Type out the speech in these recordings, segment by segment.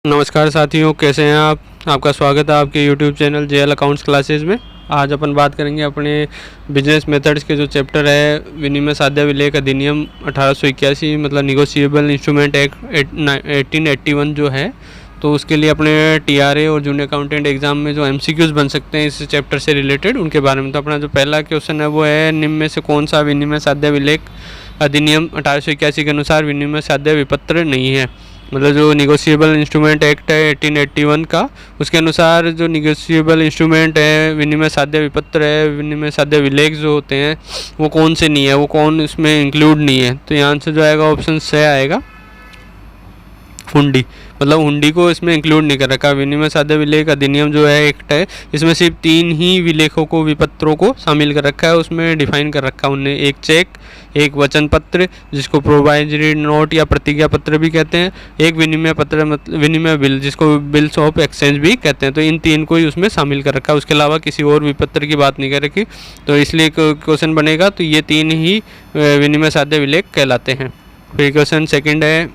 नमस्कार साथियों, कैसे हैं आप। आपका स्वागत है आपके YouTube channel JL accounts classes में। आज अपन बात करेंगे अपने बिजनेस मेथड्स के जो चैप्टर है विनिमय साध्य विलेख अधिनियम 1881 मतलब निगोशिएबल इंस्ट्रूमेंट एक्ट 1881 जो है। तो उसके लिए अपने TRA और जूनियर अकाउंटेंट एग्जाम में जो MCQs बन सकते हैं इस चैप्टर से रिलेटेड उनके बारे में। तो अपना जो पहला क्वेश्चन है वो है, निम्न में से कौन सा विनिमय साध्य विलेख अधिनियम 1881 के अनुसार विनिमय साध्य विपत्र नहीं है। मतलब जो निगोशिएबल इंस्ट्रूमेंट एक्ट है 1881 का, उसके अनुसार जो निगोशिएबल इंस्ट्रूमेंट है, विनिमय साध्य विपत्र है, विनिमय साध्य विलेख जो होते हैं वो कौन से नहीं है, वो कौन इसमें इंक्लूड नहीं है। तो यहाँ आंसर जो आएगा ऑप्शन से आएगा हुंडी। मतलब हुंडी को इसमें इंक्लूड नहीं कर रखा। विनिमय साध्य विलेख अधिनियम जो है एक्ट है, इसमें सिर्फ 3 ही विलेखों को, विपत्रों को शामिल कर रखा है। उसमें डिफाइन कर रखा है उनने, एक चेक, एक वचन पत्र जिसको प्रोवाइजरी नोट या प्रतिज्ञा पत्र भी कहते हैं, एक विनिमय पत्र मतलब विनिमय बिल जिसको बिल्स ऑफ एक्सचेंज भी कहते हैं। तो इन 3 को ही उसमें शामिल कर रखा है, उसके अलावा किसी और विपत्र की बात नहीं कर रखी। तो इसलिए क्वेश्चन बनेगा तो ये 3 ही विनिमय साध्य विलेख कहलाते हैं। फिर क्वेश्चन सेकेंड है,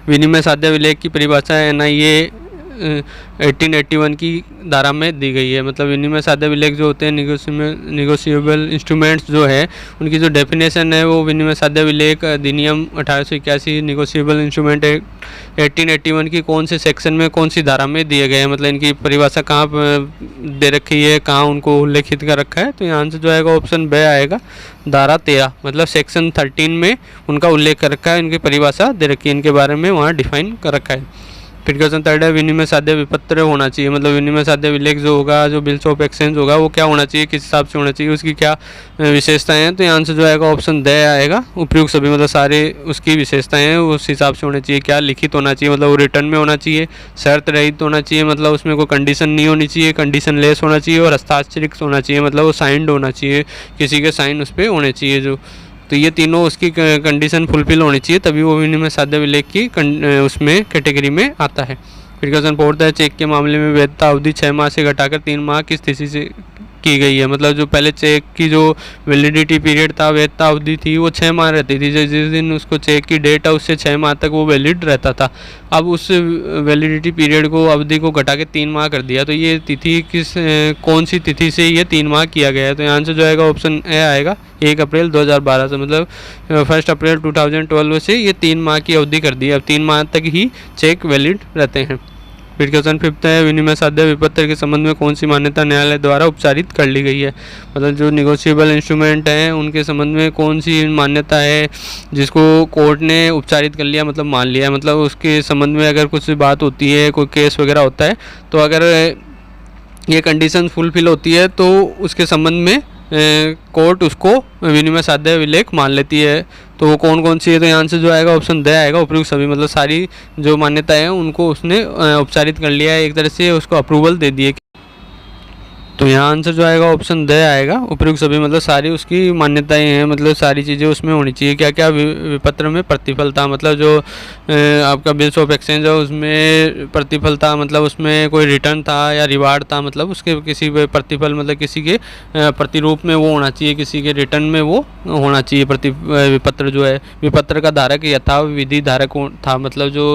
विनिमय साध्य विलेख की परिभाषा NIA 1881 की धारा में दी गई है। मतलब विनिमय साध्य विलेख जो होते हैं निगोशिएबल इंस्ट्रूमेंट्स जो है, उनकी जो डेफिनेशन है वो विनिमय साध्य विलेख अधिनियम 1881 निगोशिएबल इंस्ट्रूमेंट 1881 की कौन से सेक्शन में, कौन सी धारा में दिए गए हैं। मतलब इनकी परिभाषा कहाँ दे रखी है, कहाँ उनको उल्लेखित कर रखा है। तो यहाँ आंसर जो आएगा ऑप्शन बी आएगा, धारा 13 मतलब सेक्शन 13 में उनका उल्लेख कर रखा है, इनकी परिभाषा दे रखी है, इनके बारे में वहाँ डिफाइन कर रखा है। फिर क्वेश्चन थर्ड है, विनिमय साध्य विपत्र होना चाहिए। मतलब विनिमय साध्य विलेख जो होगा, जो बिल्स ऑफ एक्सचेंज होगा, वो क्या होना चाहिए, किस हिसाब से होना चाहिए, उसकी क्या विशेषताएं हैं। तो यहाँ आंसर जो आएगा ऑप्शन द आएगा, उपयुक्त सभी। मतलब सारे उसकी विशेषताएं हैं उस हिसाब से होने चाहिए। क्या लिखित होना चाहिए, मतलब वो रिटर्न में होना चाहिए, शर्त रहित होना चाहिए, मतलब उसमें कोई कंडीशन नहीं होनी चाहिए, कंडीशन लेस होना चाहिए, और हस्ताक्षरित होना चाहिए, मतलब वो साइंड होना चाहिए, किसी के साइन उस पर होने चाहिए जो। तो ये तीनों उसकी कंडीशन फुलफिल होनी चाहिए, तभी वो विनिमय साध्य विलेख की उसमें कैटेगरी में आता है। फिर क्वेश्चन फोर्थ है, चेक के मामले में वैधता अवधि 6 माह से घटाकर 3 माह किस तिथि से की गई है। मतलब जो पहले चेक की जो वैलिडिटी पीरियड था, वैधता अवधि थी, वो 6 माह रहती थी। जिस दिन उसको चेक की डेट है उससे 6 माह तक वो वैलिड रहता था। अब उस वैलिडिटी पीरियड को, अवधि को घटा के 3 माह कर दिया। तो ये तिथि कौन सी तिथि से ये 3 माह किया गया है। तो यहाँ से जो आएगा ऑप्शन ए आएगा, 1 अप्रैल 2012 से। मतलब 1 अप्रैल 2012 से ये 3 माह की अवधि कर दी। अब 3 माह तक ही चेक वैलिड रहते हैं। फिर क्वेश्चन फिफ्थ है, विनिमय साध्य विपत्र के संबंध में कौन सी मान्यता न्यायालय द्वारा उपचारित कर ली गई है। मतलब जो निगोशिएबल इंस्ट्रूमेंट हैं उनके संबंध में कौन सी मान्यता है जिसको कोर्ट ने उपचारित कर लिया, मतलब मान लिया। मतलब उसके संबंध में अगर कुछ बात होती है, कोई केस वगैरह होता है, तो अगर ये कंडीशन फुलफिल होती है तो उसके संबंध में कोर्ट उसको विनिमय साध्य विलेख मान लेती है। तो वो कौन कौन सी है। तो यहाँ से जो आएगा ऑप्शन द आएगा, उपयुक्त सभी। मतलब सारी जो मान्यताएं हैं उनको उसने उपचारित कर लिया है, एक तरह से उसको अप्रूवल दे दिए। तो यहाँ आंसर जो आएगा ऑप्शन द आएगा, उपयुक्त सभी। मतलब सारी उसकी मान्यताएं हैं, मतलब सारी चीज़ें उसमें होनी चाहिए। क्या क्या विपत्र में प्रतिफल था, मतलब जो आपका बिल्स ऑफ एक्सचेंज है उसमें प्रतिफल था, मतलब उसमें कोई रिटर्न था या रिवार्ड था, मतलब उसके किसी प्रतिफल, मतलब किसी के प्रतिरूप में वो होना चाहिए, किसी के रिटर्न में वो होना चाहिए। विपत्र जो है, विपत्र का धारक यथाविधि धारक था। मतलब जो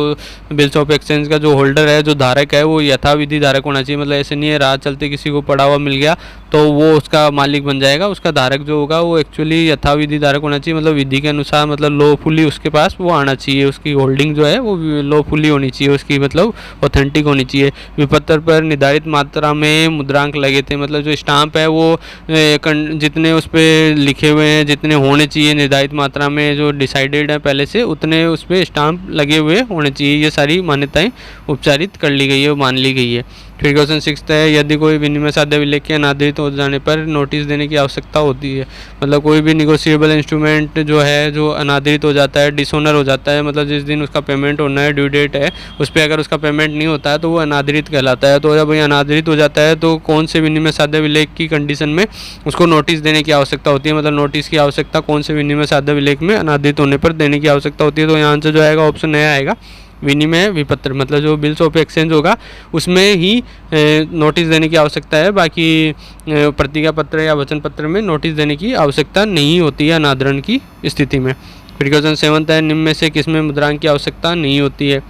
बिल्स ऑफ एक्सचेंज का जो होल्डर है, जो धारक है, वो यथाविधि धारक होना चाहिए। मतलब ऐसे नहीं है राह चलते किसी को पड़ा मिल गया तो वो उसका मालिक बन जाएगा। उसका धारक जो होगा वो एक्चुअली यथाविधि धारक होना चाहिए, मतलब विधि के अनुसार, मतलब लॉफुली उसके पास वो आना चाहिए। उसकी होल्डिंग जो है वो लॉफुली होनी चाहिए, उसकी मतलब ऑथेंटिक होनी चाहिए। विपत्र पर निर्धारित मात्रा में मुद्रांक लगे थे। मतलब जो स्टाम्प है वो जितने उस पर लिखे हुए हैं, जितने होने चाहिए निर्धारित मात्रा में, जो डिसाइडेड है पहले से, उतने उस पर स्टाम्प लगे हुए होने चाहिए। ये सारी मान्यताएं उपचारित कर ली गई है, मान ली गई है। फिर क्वेश्चन सिक्स्थ है, यदि कोई विनिमय साध्य विलेख के अनादृत हो जाने पर नोटिस देने की आवश्यकता होती है। मतलब कोई भी निगोशिएबल इंस्ट्रूमेंट जो है, जो अनादृत हो जाता है, डिसऑनर हो जाता है, मतलब जिस दिन उसका पेमेंट होना है, ड्यू डेट है, उस पर अगर उसका पेमेंट नहीं होता है तो वो अनादृत कहलाता है। तो जब ये अनादृत हो जाता है तो कौन से विनिमय साध्य विलेख की कंडीशन में उसको नोटिस देने की आवश्यकता होती है। मतलब नोटिस की आवश्यकता कौन से विनिमय साध्य विलेख में अनादृत होने पर देने की आवश्यकता होती है। तो यहाँ से जो आएगा ऑप्शन ए आएगा, विनिमय विपत्र। मतलब जो बिल्स ऑफ एक्सचेंज होगा उसमें ही नोटिस देने की आवश्यकता है, बाकी प्रतिज्ञा पत्र या वचन पत्र में नोटिस देने की आवश्यकता नहीं होती है अनादरण की स्थिति में। फिर क्वेश्चन 7 है, निम्न में से किसमें मुद्रांक की आवश्यकता नहीं होती है।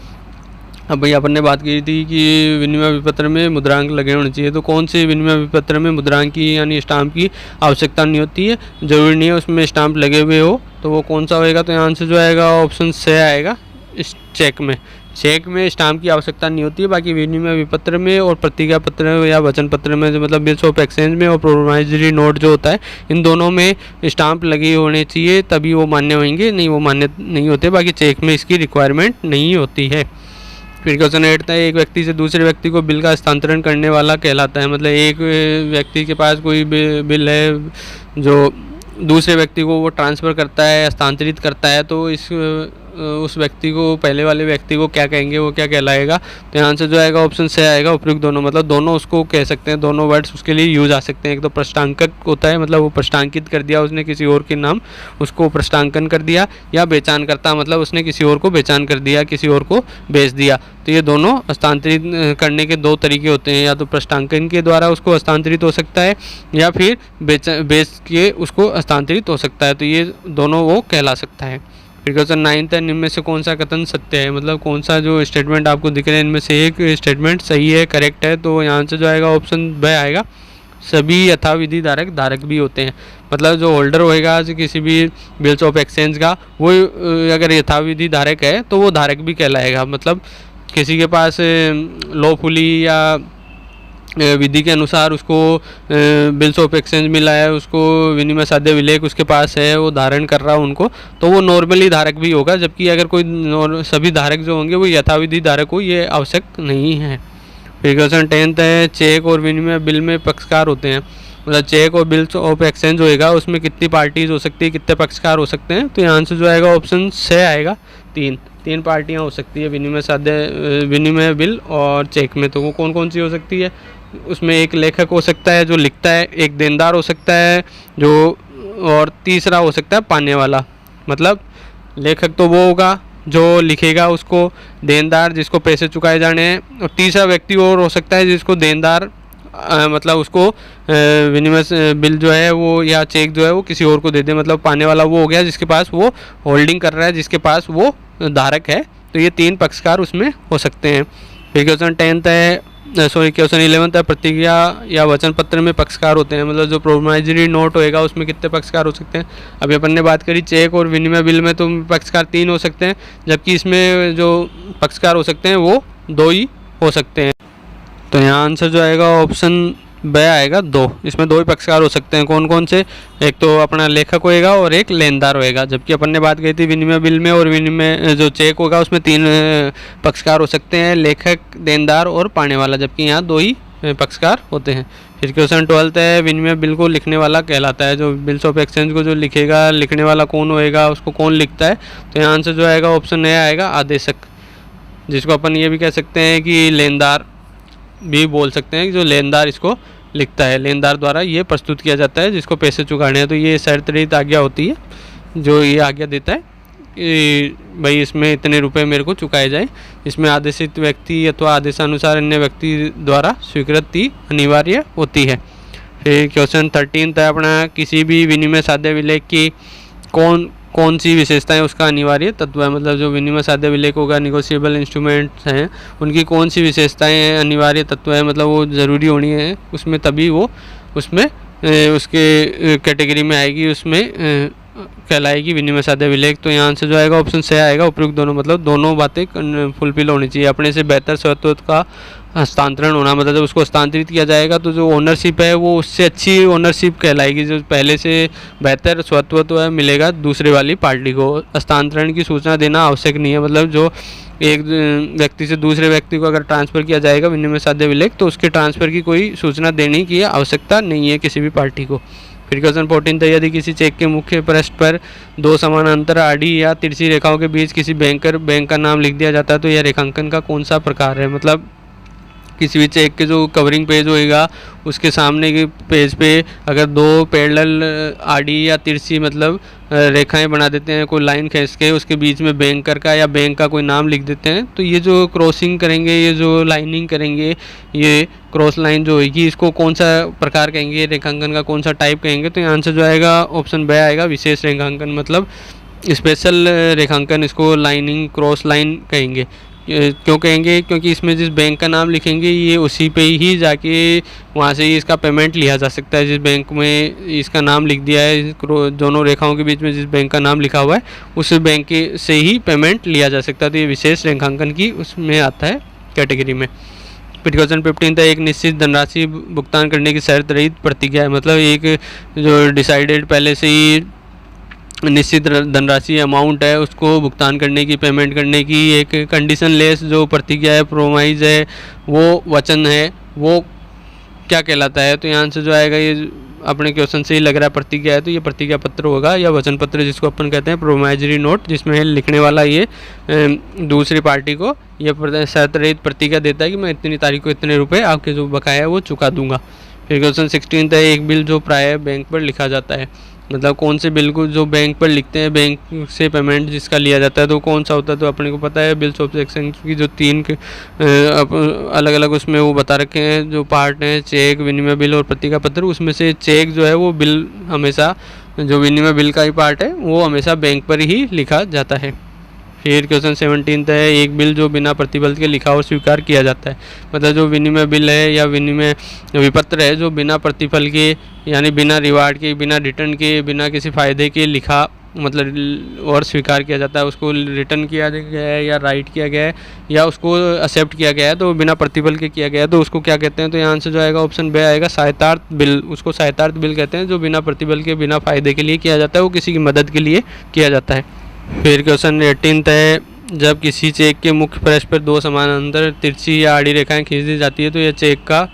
अब भाई अपन ने बात की थी कि विनिमय विपत्र में मुद्रांक लगे होने चाहिए, तो कौन से विनिमय विपत्र में मुद्रांक की यानी स्टाम्प की आवश्यकता नहीं होती है, ज़रूरी नहीं है उसमें स्टाम्प लगे हुए हो, तो वो कौन सा होएगा? तो यहाँ से जो आएगा ऑप्शन से आएगा इस चेक में। चेक में स्टाम्प की आवश्यकता नहीं होती है, बाकी विनिमय विपत्र में और प्रतिज्ञा पत्र या वचन पत्र में, जो मतलब बिल्स ऑफ एक्सचेंज में और प्रोमिसरी नोट जो होता है, इन दोनों में स्टाम्प लगे होने चाहिए, तभी वो मान्य होंगे, नहीं वो मान्य नहीं होते। बाकी चेक में इसकी रिक्वायरमेंट नहीं होती है। फिर क्वेश्चन 8 था, एक व्यक्ति से दूसरे व्यक्ति को बिल का हस्तांतरण करने वाला कहलाता है। मतलब एक व्यक्ति के पास कोई बिल है जो दूसरे व्यक्ति को वो ट्रांसफ़र करता है, हस्तांतरित करता है, तो उस व्यक्ति को, पहले वाले व्यक्ति को क्या कहेंगे, वो क्या कहलाएगा? तो यहाँ से जो आएगा ऑप्शन से आएगा उपयुक्त दोनों। मतलब दोनों उसको कह सकते हैं, दोनों वर्ड्स उसके लिए यूज आ सकते हैं। एक तो प्रष्टांकक होता है, मतलब वो प्रष्टांकित कर दिया उसने किसी और के नाम, उसको प्रष्टांकन कर दिया, या बेचान करता, मतलब उसने किसी और को बेचान कर दिया, किसी और को बेच दिया। तो ये दोनों हस्तांतरित करने के दो तरीके होते हैं, या तो प्रष्टांकन के द्वारा उसको हस्तांतरित हो सकता है, या फिर बेच के उसको हस्तांतरित हो सकता है। तो ये दोनों वो कहला सकता है। फिर क्वेश्चन 9 है, इनमें से कौन सा कथन सत्य है? मतलब कौन सा जो स्टेटमेंट आपको दिख रहे हैं इनमें से एक स्टेटमेंट सही है, करेक्ट है? तो यहाँ से जो आएगा ऑप्शन ब आएगा, सभी यथाविधि धारक भी होते हैं। मतलब जो होल्डर होएगा किसी भी बिल्स ऑफ एक्सचेंज का, वो अगर यथाविधि धारक है तो वो धारक भी कहलाएगा। मतलब किसी के पास लॉफुली या विधि के अनुसार उसको बिल्स ऑफ एक्सचेंज मिला है, उसको विनिमय साध्य विलेख उसके पास है, वो धारण कर रहा है उनको, तो वो नॉर्मली धारक भी होगा। जबकि अगर कोई सभी धारक जो होंगे वो यथाविधि धारक हो, ये आवश्यक नहीं है। फिर क्वेश्चन 10 है, चेक और विनिमय बिल में पक्षकार होते हैं। मतलब चेक और बिल्स ऑफ एक्सचेंज होएगा, उसमें कितनी पार्टीज हो सकती है, कितने पक्षकार हो सकते हैं? तो यहाँ से जो आएगा ऑप्शन से आएगा, तीन पार्टियाँ हो सकती है विनिमय बिल और चेक में। तो वो कौन कौन सी हो सकती है? उसमें एक लेखक हो सकता है जो लिखता है, एक देनदार हो सकता है जो, और तीसरा हो सकता है पाने वाला। मतलब लेखक तो वो होगा जो लिखेगा उसको, देनदार जिसको पैसे चुकाए जाने हैं, और तीसरा व्यक्ति और हो सकता है जिसको देनदार मतलब उसको विनिमय बिल जो है वो या चेक जो है वो किसी और को दे दे। मतलब पाने वाला वो हो गया जिसके पास वो होल्डिंग कर रहा है, जिसके पास वो धारक है। तो ये तीन पक्षकार उसमें हो सकते हैं। फिर क्वेश्चन 11 है, प्रतिज्ञा या वचन पत्र में पक्षकार होते हैं। मतलब जो प्रोमिसरी नोट होएगा उसमें कितने पक्षकार हो सकते हैं? अभी अपन ने बात करी चेक और विनिमय बिल में तो पक्षकार 3 हो सकते हैं, जबकि इसमें जो पक्षकार हो सकते हैं वो 2 ही हो सकते हैं। तो यहाँ आंसर जो आएगा ऑप्शन ब आएगा 2। इसमें 2 ही पक्षकार हो सकते हैं। कौन कौन से? एक तो अपना लेखक होएगा और एक लेनदार होएगा। जबकि अपन ने बात की थी विनिमय बिल में और विनिमय जो चेक होगा उसमें 3 पक्षकार हो सकते हैं, लेखक, देनदार और पाने वाला। जबकि यहाँ 2 ही पक्षकार होते हैं। फिर क्वेश्चन 12 है, विनिमय बिल को लिखने वाला कहलाता है। जो बिल्स ऑफ एक्सचेंज को जो लिखेगा, लिखने वाला कौन होएगा, उसको कौन लिखता है? तो यहाँ आंसर जो आएगा ऑप्शन ए आएगा, आदेशक, जिसको अपन ये भी कह सकते हैं कि लेनदार भी बोल सकते हैं, कि जो लेनदार इसको लिखता है, लेनदार द्वारा ये प्रस्तुत किया जाता है जिसको पैसे चुकाने हैं। तो ये शर्त रहित आज्ञा होती है, जो ये आज्ञा देता है कि भाई इसमें इतने रुपए मेरे को चुकाए जाए। इसमें आदेशित व्यक्ति अथवा आदेशानुसार अन्य व्यक्ति द्वारा स्वीकृति अनिवार्य होती है। फिर क्वेश्चन 13 था अपना, किसी भी विनिमय साध्य विलेख की कौन सी विशेषताएं उसका अनिवार्य तत्व है। मतलब जो विनिमय साध्य विलेख होगा, निगोशिएबल इंस्ट्रूमेंट्स हैं, उनकी कौन सी विशेषताएं अनिवार्य तत्व है, मतलब वो ज़रूरी होनी है उसमें, तभी वो उसमें उसके कैटेगरी में आएगी, उसमें कहलाएगी विनिमय साध्य विलेख। तो यहाँ से जो आएगा ऑप्शन से आएगा, उपयुक्त दोनों। मतलब दोनों बातें फुलफिल होनी चाहिए। अपने से बेहतर स्वत्व का हस्तांतरण होना, मतलब जब उसको हस्तांतरित किया जाएगा तो जो ओनरशिप है वो उससे अच्छी ओनरशिप कहलाएगी, जो पहले से बेहतर स्वत्व है मिलेगा दूसरे वाली पार्टी को। हस्तांतरण की सूचना देना आवश्यक नहीं है। मतलब जो एक व्यक्ति से दूसरे व्यक्ति को अगर ट्रांसफ़र किया जाएगा विनिमय साध्य विलेख, तो उसके ट्रांसफ़र की कोई सूचना देने की आवश्यकता नहीं है किसी भी पार्टी को। फिर क्वेश्चन 14 था, यदि किसी चेक के मुख्य पृष्ठ पर 2 समानांतर आड़ी या तिरछी रेखाओं के बीच किसी बैंक का नाम लिख दिया जाता है, तो यह रेखांकन का कौन सा प्रकार है? मतलब किसी भी चेक के जो कवरिंग पेज होएगा उसके सामने के पेज पे अगर 2 पैरेलल आड़ी या तिरछी मतलब रेखाएं बना देते हैं, कोई लाइन खींच के उसके बीच में बैंकर का या बैंक का कोई नाम लिख देते हैं, तो ये जो क्रॉसिंग करेंगे, ये जो लाइनिंग करेंगे, ये क्रॉस लाइन जो होगी, इसको कौन सा प्रकार कहेंगे, रेखांकन का कौन सा टाइप कहेंगे? तो यहाँ आंसर जो आएगा ऑप्शन ब आएगा, विशेष रेखांकन। मतलब स्पेशल रेखांकन, इसको लाइनिंग क्रॉस लाइन कहेंगे। क्यों कहेंगे? क्योंकि इसमें जिस बैंक का नाम लिखेंगे ये उसी पे ही जाके वहाँ से ही इसका पेमेंट लिया जा सकता है। जिस बैंक में इसका नाम लिख दिया है, दोनों रेखाओं के बीच में जिस बैंक का नाम लिखा हुआ है उस बैंक से ही पेमेंट लिया जा सकता है। तो ये विशेष रेखांकन की उसमें आता है कैटेगरी में। फिर क्वेश्चन 15 था, एक निश्चित धनराशि भुगतान करने की शर्त रहित प्रतिज्ञा है। मतलब एक जो डिसाइडेड पहले से ही निश्चित धनराशि अमाउंट है उसको भुगतान करने की, पेमेंट करने की एक कंडीशन लेस जो प्रतिज्ञा है, प्रोमाइज है, वो वचन है, वो क्या कहलाता है? तो यहाँ से जो आएगा, ये अपने क्वेश्चन से ही लग रहा है प्रतिज्ञा है, तो ये प्रतिज्ञा पत्र होगा या वचन पत्र जिसको अपन कहते हैं प्रोमाइजरी नोट, जिसमें लिखने वाला ये दूसरी पार्टी को ये शर्त रहित प्रतिज्ञा देता है कि मैं इतनी तारीख को इतने रुपए आपके जो बकाया है वो चुका दूंगा। फिर क्वेश्चन 16 है, एक बिल जो प्राय बैंक पर लिखा जाता है। मतलब कौन से बिल को जो बैंक पर लिखते हैं, बैंक से पेमेंट जिसका लिया जाता है, तो कौन सा होता है? तो अपने को पता है बिल्स ऑफ एक्सचेंज की जो 3 अलग अलग उसमें वो बता रखे हैं जो पार्ट हैं, चेक, विनिमय बिल और प्रतिज्ञा पत्र। उसमें से चेक जो है वो बिल हमेशा, जो विनिमय बिल का ही पार्ट है वो हमेशा बैंक पर ही लिखा जाता है। फिर क्वेश्चन 17 है, एक बिल जो बिना प्रतिबल के लिखा और स्वीकार किया जाता है। मतलब जो विनिमय बिल है या विनिमय विपत्र है जो बिना प्रतिफल के, यानी बिना रिवार्ड के, बिना रिटर्न के, बिना किसी फ़ायदे के लिखा मतलब और स्वीकार किया जाता है, उसको रिटर्न किया गया है या राइट किया गया है या उसको एक्सेप्ट किया गया है, तो बिना प्रतिफल के किया गया है, तो उसको क्या कहते हैं? तो यहाँ से जो आएगा ऑप्शन बी आएगा, सहायतार्थ बिल। उसको सहायतार्थ बिल कहते हैं जो बिना प्रतिफल के, बिना फ़ायदे के लिए किया जाता है, वो किसी की मदद के लिए किया जाता है। फिर क्वेश्चन 18 है, जब किसी चेक के मुख्य पृष्ठ पर 2 समानांतर तिरछी या आड़ी रेखाएं खींच दी जाती है तो यह चेक का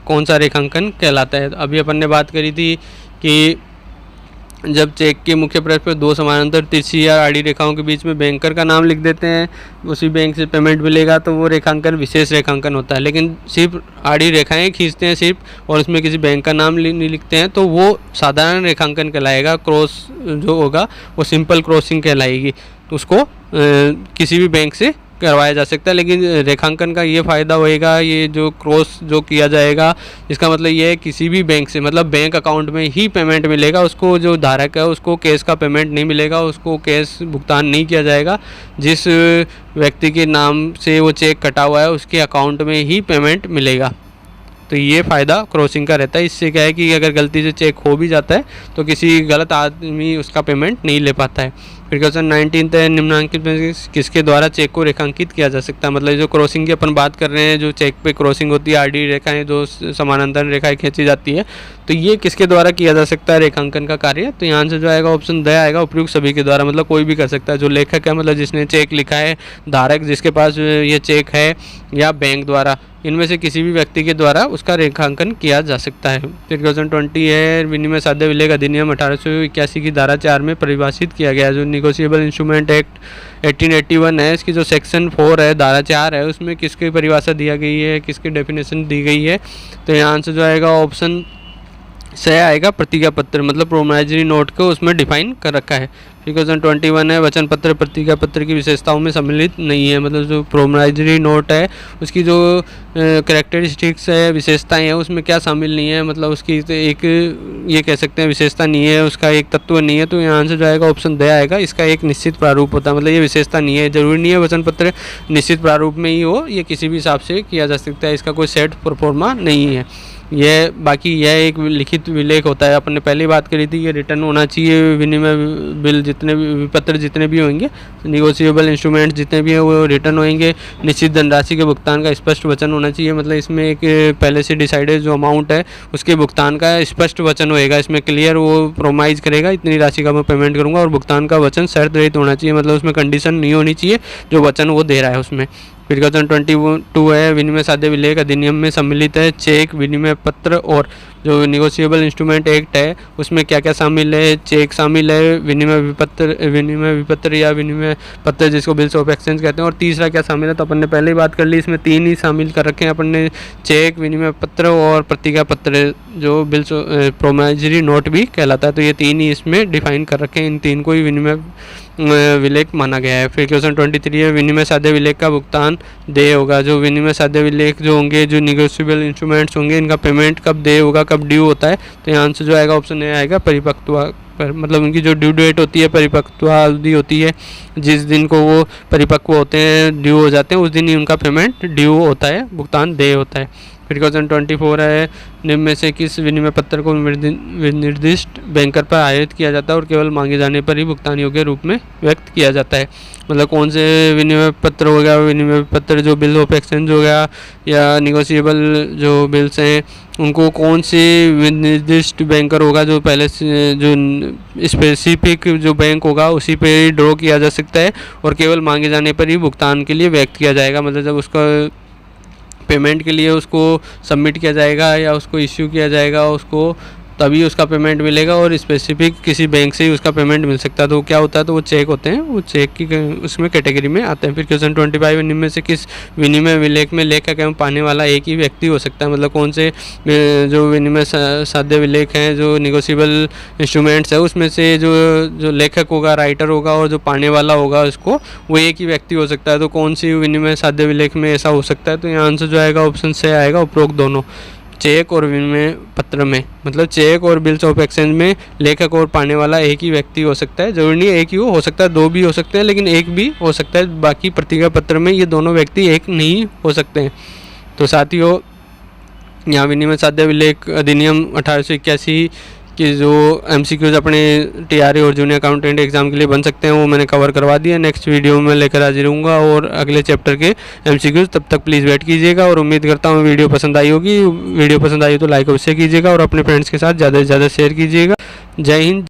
कौन सा रेखांकन कहलाता है? अभी अपन ने बात करी थी कि जब चेक के मुख्य पृष्ठ पर 2 समानांतर तिरछी या आड़ी रेखाओं के बीच में बैंकर का नाम लिख देते हैं, उसी बैंक से पेमेंट मिलेगा, तो वो रेखांकन विशेष रेखांकन होता है। लेकिन सिर्फ आड़ी रेखाएं खींचते हैं सिर्फ और उसमें किसी बैंक का नाम नहीं लिखते हैं तो वो साधारण रेखांकन कहलाएगा। क्रॉस जो होगा वो सिंपल क्रॉसिंग कहलाएगी, तो उसको किसी भी बैंक से करवाया जा सकता है। लेकिन रेखांकन का ये फ़ायदा होएगा, ये जो क्रॉस जो किया जाएगा इसका मतलब ये है किसी भी बैंक से, मतलब बैंक अकाउंट में ही पेमेंट मिलेगा, उसको जो धारक है उसको कैश का पेमेंट नहीं मिलेगा, उसको कैश भुगतान नहीं किया जाएगा। जिस व्यक्ति के नाम से वो चेक कटा हुआ है उसके अकाउंट में ही पेमेंट मिलेगा। तो ये फ़ायदा क्रॉसिंग का रहता है। इससे क्या है कि अगर गलती से चेक हो भी जाता है तो किसी गलत आदमी उसका पेमेंट नहीं ले पाता है। फिर क्वेश्चन 19 है, निम्नांकित में किसके द्वारा चेक को रेखांकित किया जा सकता है? मतलब जो क्रॉसिंग की अपन बात कर रहे हैं, जो चेक पे क्रॉसिंग होती है, आड़ी रेखाएं जो समानांतर रेखाएं खींची जाती है, तो ये किसके द्वारा किया जा सकता है रेखांकन का कार्य? तो यहाँ से जो आएगा ऑप्शन द आएगा, उपयुक्त सभी के द्वारा। मतलब कोई भी कर सकता है, जो लेखक है मतलब जिसने चेक लिखा है, धारक जिसके पास ये चेक है, या बैंक द्वारा, इनमें से किसी भी व्यक्ति के द्वारा उसका रेखांकन किया जा सकता है। फिर क्वेश्चन 20 है, विनिमय साध्य विलेख अधिनियम 1881 की धारा 4 में परिभाषित किया गया है। जो निगोशिएबल इंस्ट्रूमेंट एक्ट 1881 है, इसकी जो सेक्शन 4 है, धारा 4 है, उसमें किसकी परिभाषा दिया गई है, किसकी डेफिनेशन दी गई है? तो यहाँ से जो आएगा ऑप्शन से आएगा प्रतिज्ञा पत्र, मतलब प्रोमाइजरी नोट को उसमें डिफाइन कर रखा है। फिर क्वेश्चन 21 है, वचन पत्र प्रतिज्ञा पत्र की विशेषताओं में सम्मिलित नहीं है। मतलब जो प्रोमाइजरी नोट है उसकी जो कैरेक्टरिस्टिक्स है, विशेषताएं हैं, उसमें क्या शामिल नहीं है, मतलब उसकी एक ये कह सकते हैं विशेषता नहीं है, उसका एक तत्व नहीं है। तो यहाँ से जो आएगा ऑप्शन द आएगा, इसका एक निश्चित प्रारूप होता है। मतलब ये विशेषता नहीं है, जरूरी नहीं है वचन पत्र निश्चित प्रारूप में ही हो, ये किसी भी हिसाब से किया जा सकता है, इसका कोई सेट प्रोफॉर्मा नहीं है यह। बाकी यह एक लिखित विलेख होता है, अपन ने पहले बात करी थी, ये रिटर्न होना चाहिए। विनिमय बिल जितने भी, विपत्र जितने भी होंगे, निगोशिएबल इंस्ट्रूमेंट जितने भी हैं वो रिटर्न होंगे। निश्चित धनराशि के भुगतान का स्पष्ट वचन होना चाहिए, मतलब इसमें एक पहले से डिसाइडेड जो अमाउंट है उसके भुगतान का स्पष्ट वचन होएगा, इसमें क्लियर वो प्रोमाइज करेगा इतनी राशि का मैं पेमेंट करूँगा, और भुगतान का वचन शर्त रहित होना चाहिए, मतलब उसमें कंडीशन नहीं होनी चाहिए, जो वचन वो दे रहा है उसमें। फिर क्वेश्चन 22 है, विनिमय साध्य विलेख अधिनियम में सम्मिलित है चेक, विनिमय पत्र और जो निगोशिएबल इंस्ट्रूमेंट एक्ट है उसमें क्या क्या शामिल है? चेक शामिल है, विनिमय विपत्र या विनिमय पत्र जिसको बिल्स ऑफ एक्सचेंज कहते हैं, और तीसरा क्या शामिल है? तो अपन ने पहले ही बात कर ली, इसमें 3 ही शामिल कर रखे हैं अपन ने, चेक, विनिमय पत्र और प्रतिज्ञा पत्र, जो बिल्स प्रोमाइजरी नोट भी कहलाता है। तो ये 3 ही इसमें डिफाइन कर रखे हैं, इन 3 को ही विनिमय विलेख माना गया है। फिर क्वेश्चन 23 है, विनिमय साध्य विलेख का भुगतान देय होगा। जो विनिमय साध्य विलेख जो होंगे, जो निगोशिएबल इंस्ट्रूमेंट्स होंगे, इनका पेमेंट कब देय होगा, कब ड्यू होता है? तो यहाँ से जो आएगा ऑप्शन ए आएगा, परिपक्व पर, मतलब उनकी जो ड्यू डेट होती है, परिपक्वता अवधि होती है, जिस दिन को वो परिपक्व होते हैं, ड्यू हो जाते हैं, उस दिन ही उनका पेमेंट ड्यू होता है, भुगतान देय होता है। फिर क्वेश्चन 24 है, निम्न में से किस विनिमय पत्र को निर्दिष्ट बैंकर पर आयोजित किया जाता है और केवल मांगे जाने पर ही भुगतान योग्य रूप में व्यक्त किया जाता है। मतलब कौन से विनिमय पत्र हो गया, विनिमय पत्र जो बिल ऑफ एक्सचेंज हो गया या निगोशिएबल जो बिल्स हैं, उनको कौन सी निर्दिष्ट बैंकर होगा, जो पहले से जो स्पेसिफिक जो बैंक होगा उसी पे ही ड्रॉ किया जा सकता है और केवल मांगे जाने पर ही भुगतान के लिए व्यक्त किया जाएगा। मतलब जब उसका पेमेंट के लिए उसको सबमिट किया जाएगा या उसको इश्यू किया जाएगा, उसको तभी उसका पेमेंट मिलेगा और स्पेसिफिक किसी बैंक से ही उसका पेमेंट मिल सकता है। तो क्या होता है, तो वो चेक होते हैं, वो चेक की उसमें कैटेगरी में आते हैं। फिर क्वेश्चन 25, निम्न में से किस विनिमय विलेख में लेखक एवं पाने वाला एक ही व्यक्ति हो सकता है। मतलब कौन से जो विनिमय साध्य विलेख हैं, जो निगोशिएबल इंस्ट्रूमेंट्स है, उसमें से जो लेखक होगा, राइटर होगा और जो पाने वाला होगा उसको, वो एक ही व्यक्ति हो सकता है। तो कौन सी विनिमय साध्य विलेख में ऐसा हो सकता है, तो यहाँ आंसर जो आएगा ऑप्शन से आएगा, उपरोक्त दोनों, चेक और विनिमय पत्र में। मतलब चेक और बिल्स ऑफ एक्सचेंज में लेखक और पाने वाला एक ही व्यक्ति हो सकता है। जरूरी नहीं एक ही हो सकता है, दो भी हो सकते हैं, लेकिन एक भी हो सकता है। बाकी प्रतिज्ञा पत्र में ये दोनों व्यक्ति एक नहीं हो सकते हैं। तो साथियों, यहाँ विनिमय साध्य विलेख अधिनियम 1881 कि जो MCQs अपने TRA और जूनियर अकाउंटेंट एग्जाम के लिए बन सकते हैं, वो मैंने कवर करवा दिया। नेक्स्ट वीडियो में लेकर हाजिर रहूँगा और अगले चैप्टर के MCQs। तब तक प्लीज़ वेट कीजिएगा और उम्मीद करता हूँ वीडियो पसंद आई होगी। वीडियो पसंद आई तो लाइक अवश्य कीजिएगा और अपने फ्रेंड्स के साथ ज़्यादा से ज़्यादा शेयर कीजिएगा। जय हिंद।